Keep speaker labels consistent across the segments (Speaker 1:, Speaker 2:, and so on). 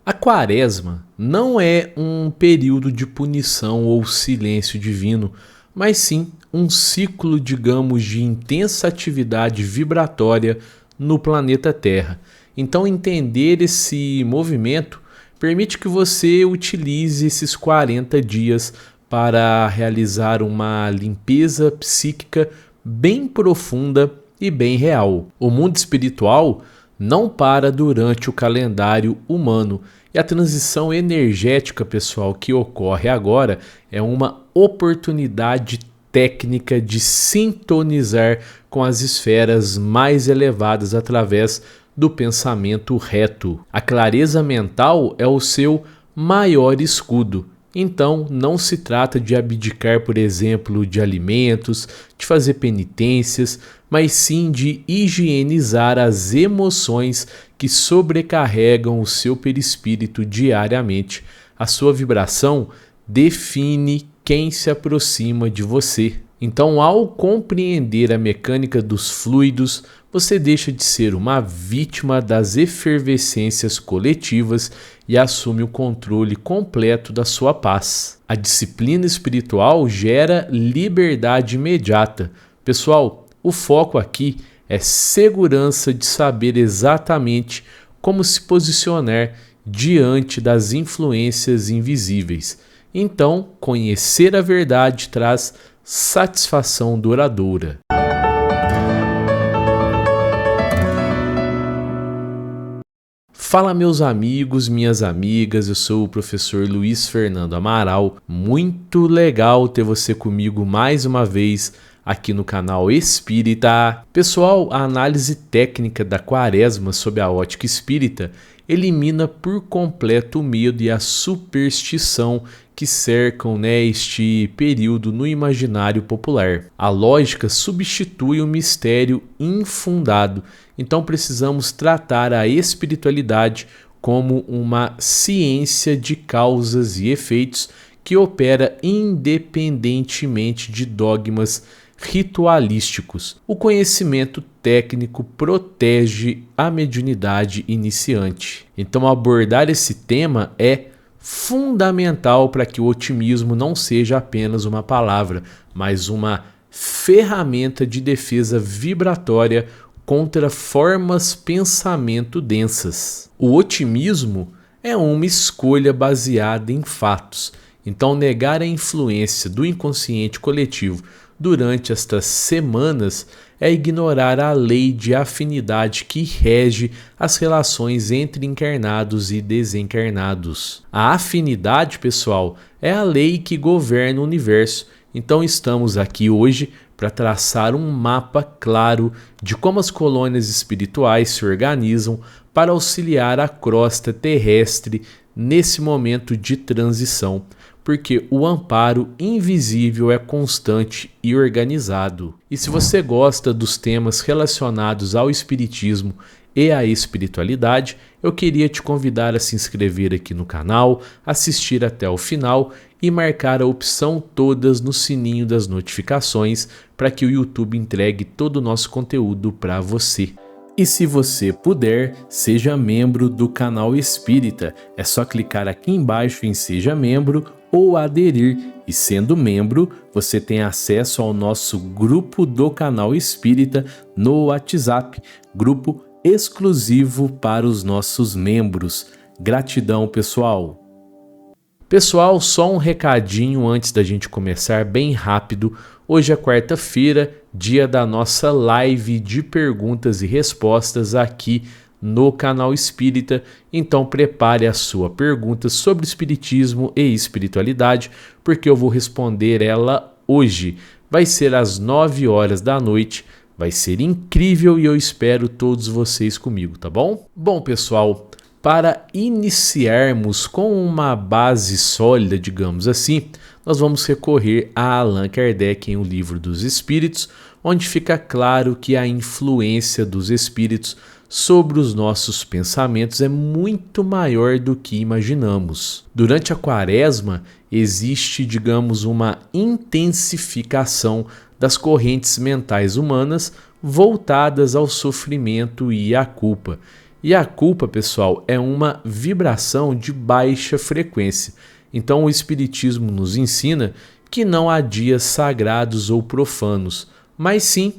Speaker 1: A quaresma não é um período de punição ou silêncio divino, mas sim um ciclo, digamos, de intensa atividade vibratória no planeta Terra. Então, entender esse movimento permite que você utilize esses 40 dias para realizar uma limpeza psíquica bem profunda e bem real. O mundo espiritual não para durante o calendário humano. E a transição energética, pessoal, que ocorre agora é uma oportunidade técnica de sintonizar com as esferas mais elevadas através do pensamento reto. A clareza mental é o seu maior escudo. Então, não se trata de abdicar, por exemplo, de alimentos, de fazer penitências, mas sim de higienizar as emoções que sobrecarregam o seu perispírito diariamente. A sua vibração define quem se aproxima de você. Então, ao compreender a mecânica dos fluidos, você deixa de ser uma vítima das efervescências coletivas e assume o controle completo da sua paz. A disciplina espiritual gera liberdade imediata. Pessoal, o foco aqui é segurança de saber exatamente como se posicionar diante das influências invisíveis. Então, conhecer a verdade traz satisfação duradoura. Fala, meus amigos, minhas amigas, eu sou o professor Luiz Fernando Amaral. Muito legal ter você comigo mais uma vez aqui no canal Espírita. Pessoal, a análise técnica da quaresma sob a ótica espírita elimina por completo o medo e a superstição que cercam este período no imaginário popular. A lógica substitui o mistério infundado, então precisamos tratar a espiritualidade como uma ciência de causas e efeitos que opera independentemente de dogmas ritualísticos. O conhecimento técnico protege a mediunidade iniciante. Então, abordar esse tema é fundamental para que o otimismo não seja apenas uma palavra, mas uma ferramenta de defesa vibratória contra formas pensamento densas. O otimismo é uma escolha baseada em fatos. Então, negar a influência do inconsciente coletivo durante estas semanas é ignorar a lei de afinidade que rege as relações entre encarnados e desencarnados. A afinidade, pessoal, é a lei que governa o universo. Então estamos aqui hoje para traçar um mapa claro de como as colônias espirituais se organizam para auxiliar a crosta terrestre nesse momento de transição, porque o amparo invisível é constante e organizado. E se você gosta dos temas relacionados ao espiritismo e à espiritualidade, eu queria te convidar a se inscrever aqui no canal, assistir até o final e marcar a opção todas no sininho das notificações para que o YouTube entregue todo o nosso conteúdo para você. E se você puder, seja membro do canal Espírita. É só clicar aqui embaixo em Seja Membro ou aderir. E sendo membro, você tem acesso ao nosso grupo do canal Espírita no WhatsApp, grupo exclusivo para os nossos membros. Gratidão, pessoal! Pessoal, só um recadinho antes da gente começar, bem rápido. Hoje é quarta-feira, dia da nossa live de perguntas e respostas aqui no canal Espírita. Então prepare a sua pergunta sobre espiritismo e espiritualidade, porque eu vou responder ela hoje. Vai ser às 9 horas da noite. Vai ser incrível e eu espero todos vocês comigo, tá bom? Bom, pessoal, para iniciarmos com uma base sólida, digamos assim, nós vamos recorrer a Allan Kardec em O Livro dos Espíritos, onde fica claro que a influência dos espíritos sobre os nossos pensamentos é muito maior do que imaginamos. Durante a quaresma, existe, digamos, uma intensificação das correntes mentais humanas voltadas ao sofrimento e à culpa. E a culpa, pessoal, é uma vibração de baixa frequência. Então o Espiritismo nos ensina que não há dias sagrados ou profanos, mas sim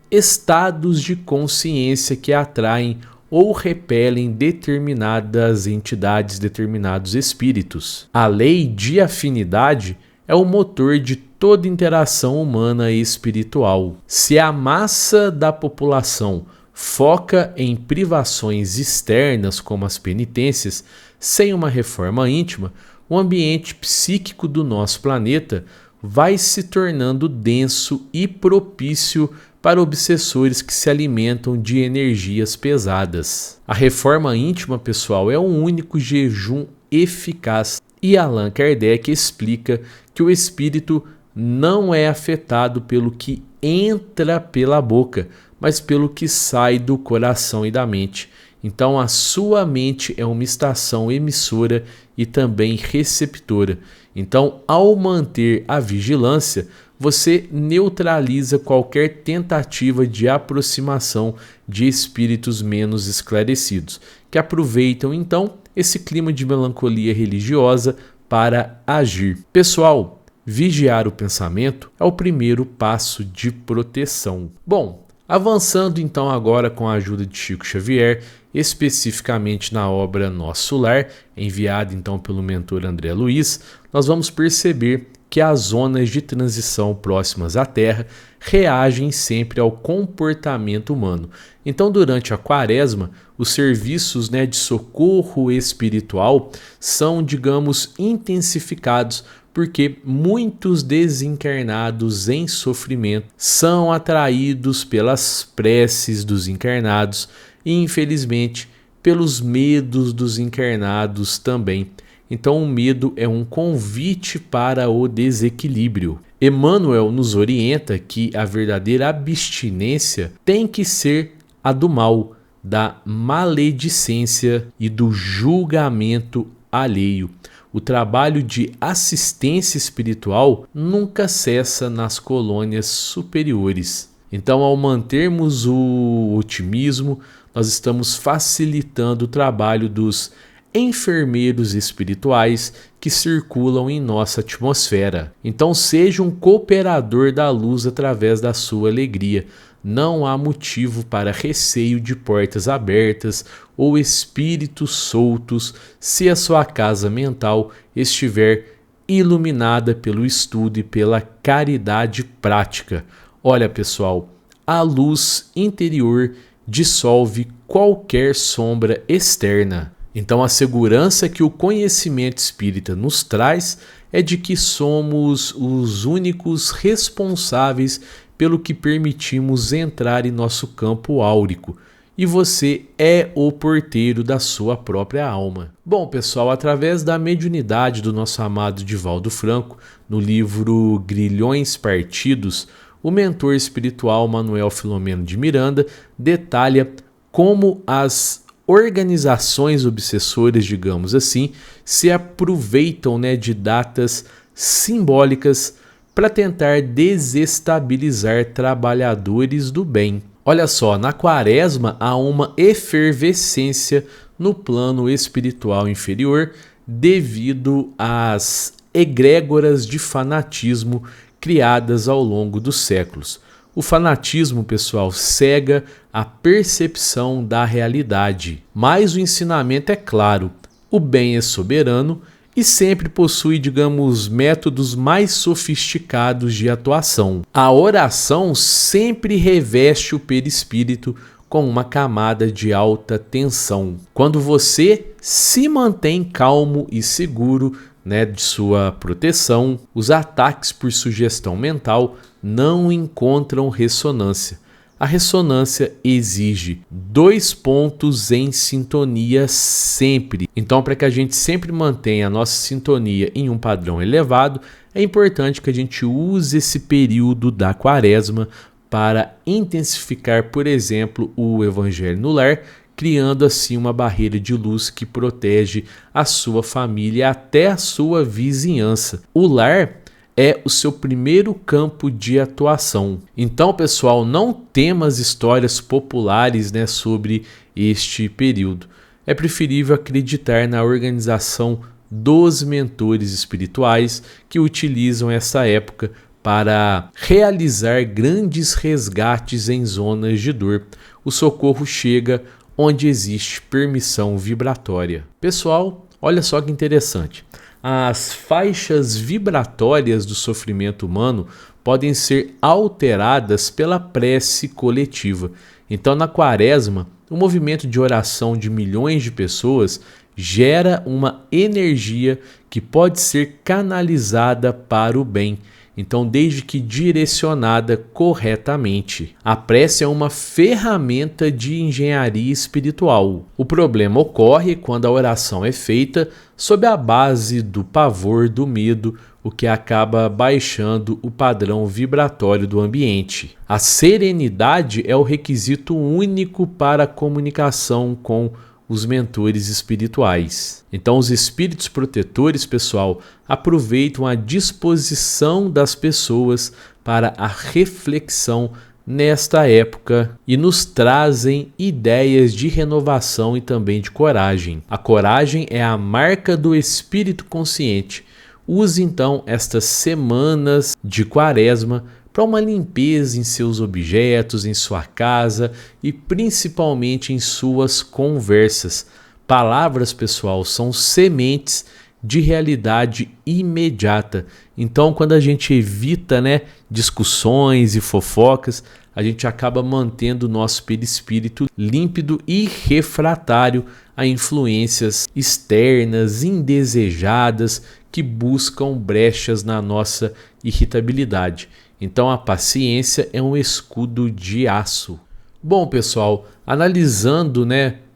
Speaker 1: estados de consciência que atraem ou repelem determinadas entidades, determinados espíritos. A lei de afinidade é o motor de toda interação humana e espiritual. Se a massa da população foca em privações externas, como as penitências, sem uma reforma íntima, o ambiente psíquico do nosso planeta vai se tornando denso e propício para obsessores que se alimentam de energias pesadas. A reforma íntima, pessoal, é o único jejum eficaz. E Allan Kardec explica que o espírito não é afetado pelo que entra pela boca, mas pelo que sai do coração e da mente. Então a sua mente é uma estação emissora e também receptora. Então, ao manter a vigilância, você neutraliza qualquer tentativa de aproximação de espíritos menos esclarecidos, que aproveitam então esse clima de melancolia religiosa para agir. Pessoal, vigiar o pensamento é o primeiro passo de proteção. Bom, avançando então agora com a ajuda de Chico Xavier, especificamente na obra Nosso Lar, enviada então pelo mentor André Luiz, nós vamos perceber que as zonas de transição próximas à Terra reagem sempre ao comportamento humano. Então, durante a Quaresma, os serviços de socorro espiritual são, digamos, intensificados, porque muitos desencarnados em sofrimento são atraídos pelas preces dos encarnados e, infelizmente, pelos medos dos encarnados também. Então, o medo é um convite para o desequilíbrio. Emmanuel nos orienta que a verdadeira abstinência tem que ser a do mal, da maledicência e do julgamento alheio. O trabalho de assistência espiritual nunca cessa nas colônias superiores. Então, ao mantermos o otimismo, nós estamos facilitando o trabalho dos enfermeiros espirituais que circulam em nossa atmosfera. Então, seja um cooperador da luz através da sua alegria. Não há motivo para receio de portas abertas ou espíritos soltos se a sua casa mental estiver iluminada pelo estudo e pela caridade prática. Olha, pessoal, a luz interior dissolve qualquer sombra externa. Então, a segurança que o conhecimento espírita nos traz é de que somos os únicos responsáveis pelo que permitimos entrar em nosso campo áurico. E você é o porteiro da sua própria alma. Bom, pessoal, através da mediunidade do nosso amado Divaldo Franco, no livro Grilhões Partidos, o mentor espiritual Manuel Filomeno de Miranda detalha como as organizações obsessoras, digamos assim, se aproveitam de datas simbólicas para tentar desestabilizar trabalhadores do bem. Olha só, na Quaresma há uma efervescência no plano espiritual inferior devido às egrégoras de fanatismo criadas ao longo dos séculos. O fanatismo, pessoal, cega a percepção da realidade, mas o ensinamento é claro: o bem é soberano e sempre possui, digamos, métodos mais sofisticados de atuação. A oração sempre reveste o perispírito com uma camada de alta tensão. Quando você se mantém calmo e seguro de sua proteção, os ataques por sugestão mental não encontram ressonância. A ressonância exige 2 pontos em sintonia sempre. Então, para que a gente sempre mantenha a nossa sintonia em um padrão elevado, é importante que a gente use esse período da Quaresma para intensificar, por exemplo, o Evangelho no Lar, criando assim uma barreira de luz que protege a sua família e até a sua vizinhança. O lar é o seu primeiro campo de atuação. Então, pessoal, não tema as histórias populares sobre este período. É preferível acreditar na organização dos mentores espirituais que utilizam essa época para realizar grandes resgates em zonas de dor. O socorro chega onde existe permissão vibratória. Pessoal, olha só que interessante. As faixas vibratórias do sofrimento humano podem ser alteradas pela prece coletiva. Então, na Quaresma, o movimento de oração de milhões de pessoas gera uma energia que pode ser canalizada para o bem. Então, desde que direcionada corretamente. A prece é uma ferramenta de engenharia espiritual. O problema ocorre quando a oração é feita sob a base do pavor, do medo, o que acaba baixando o padrão vibratório do ambiente. A serenidade é o requisito único para a comunicação com os mentores espirituais. Então, os espíritos protetores, pessoal, aproveitam a disposição das pessoas para a reflexão nesta época e nos trazem ideias de renovação e também de coragem. A coragem é a marca do espírito consciente. Use então estas semanas de Quaresma para uma limpeza em seus objetos, em sua casa e principalmente em suas conversas. Palavras, pessoal, são sementes de realidade imediata. Então, quando a gente evita, discussões e fofocas, a gente acaba mantendo o nosso perispírito límpido e refratário a influências externas, indesejadas, que buscam brechas na nossa irritabilidade. Então a paciência é um escudo de aço. Bom, pessoal, analisando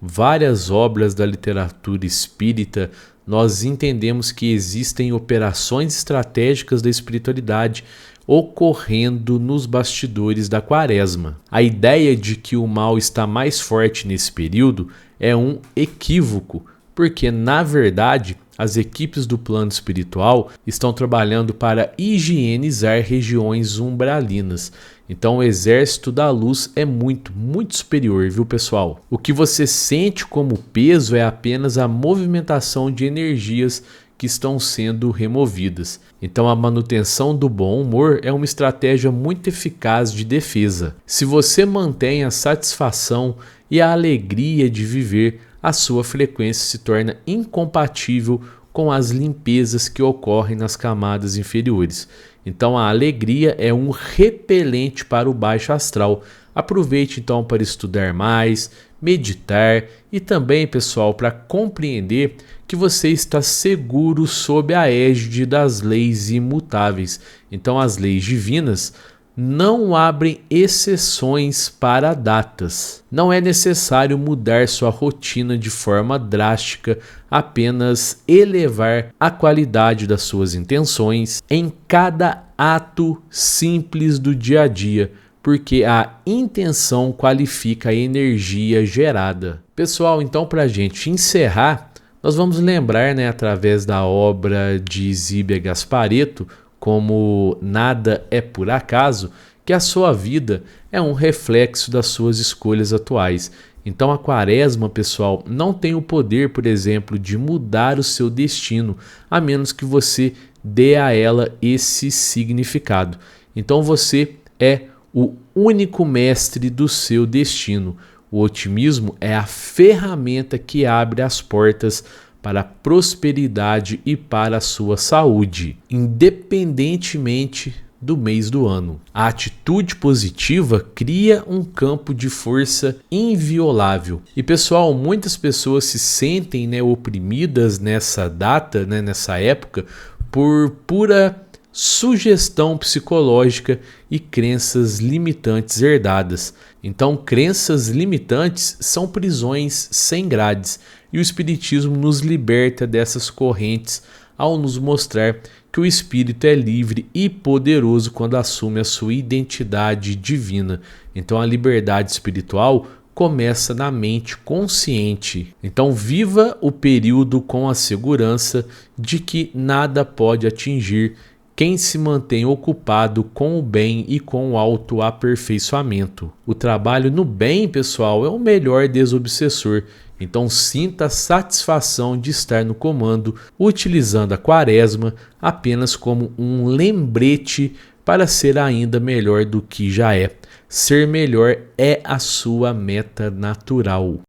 Speaker 1: várias obras da literatura espírita, nós entendemos que existem operações estratégicas da espiritualidade ocorrendo nos bastidores da Quaresma. A ideia de que o mal está mais forte nesse período é um equívoco, porque, na verdade, as equipes do plano espiritual estão trabalhando para higienizar regiões umbralinas. Então o exército da luz é muito superior, viu, pessoal? O que você sente como peso é apenas a movimentação de energias que estão sendo removidas. Então a manutenção do bom humor é uma estratégia muito eficaz de defesa. Se você mantém a satisfação e a alegria de viver, a sua frequência se torna incompatível com as limpezas que ocorrem nas camadas inferiores. Então a alegria é um repelente para o baixo astral. Aproveite então para estudar mais, meditar e também, pessoal, para compreender que você está seguro sob a égide das leis imutáveis. Então as leis divinas não abrem exceções para datas. Não é necessário mudar sua rotina de forma drástica, apenas elevar a qualidade das suas intenções em cada ato simples do dia a dia, porque a intenção qualifica a energia gerada. Pessoal, então para a gente encerrar, nós vamos lembrar, através da obra de Zíbia Gasparetto, como Nada é por acaso, que a sua vida é um reflexo das suas escolhas atuais. Então a Quaresma, pessoal, não tem o poder, por exemplo, de mudar o seu destino, a menos que você dê a ela esse significado. Então você é o único mestre do seu destino. O otimismo é a ferramenta que abre as portas para a prosperidade e para a sua saúde, independentemente do mês do ano. A atitude positiva cria um campo de força inviolável. E, pessoal, muitas pessoas se sentem oprimidas nessa data, nessa época, por pura sugestão psicológica e crenças limitantes herdadas. Então, crenças limitantes são prisões sem grades, e o Espiritismo nos liberta dessas correntes ao nos mostrar que o espírito é livre e poderoso quando assume a sua identidade divina. Então a liberdade espiritual começa na mente consciente. Então viva o período com a segurança de que nada pode atingir quem se mantém ocupado com o bem e com o autoaperfeiçoamento. O trabalho no bem, pessoal, é o melhor desobsessor. Então sinta a satisfação de estar no comando, utilizando a quaresma apenas como um lembrete para ser ainda melhor do que já é. Ser melhor é a sua meta natural.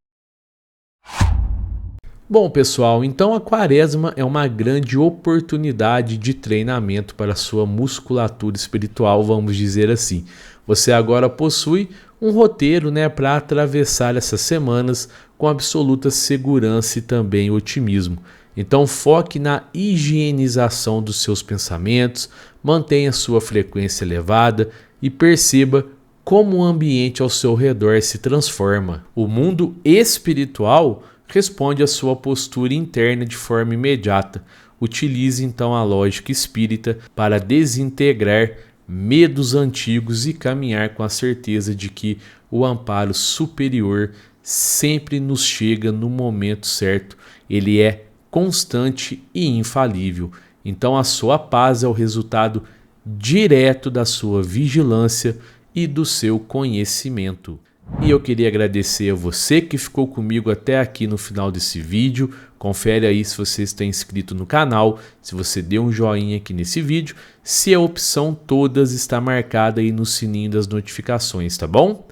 Speaker 1: Bom, pessoal, então a quaresma é uma grande oportunidade de treinamento para a sua musculatura espiritual, vamos dizer assim. Você agora possui um roteiro, para atravessar essas semanas com absoluta segurança e também otimismo. Então foque na higienização dos seus pensamentos, mantenha sua frequência elevada e perceba como o ambiente ao seu redor se transforma. O mundo espiritual responde à sua postura interna de forma imediata. Utilize então a lógica espírita para desintegrar medos antigos e caminhar com a certeza de que o amparo superior sempre nos chega no momento certo. Ele é constante e infalível. Então a sua paz é o resultado direto da sua vigilância e do seu conhecimento. E eu queria agradecer a você que ficou comigo até aqui no final desse vídeo. Confere aí se você está inscrito no canal, se você deu um joinha aqui nesse vídeo, se a opção todas está marcada aí no sininho das notificações, tá bom?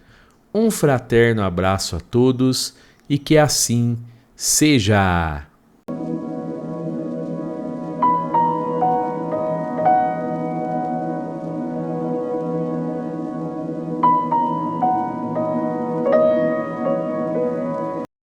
Speaker 1: Um fraterno abraço a todos e que assim seja!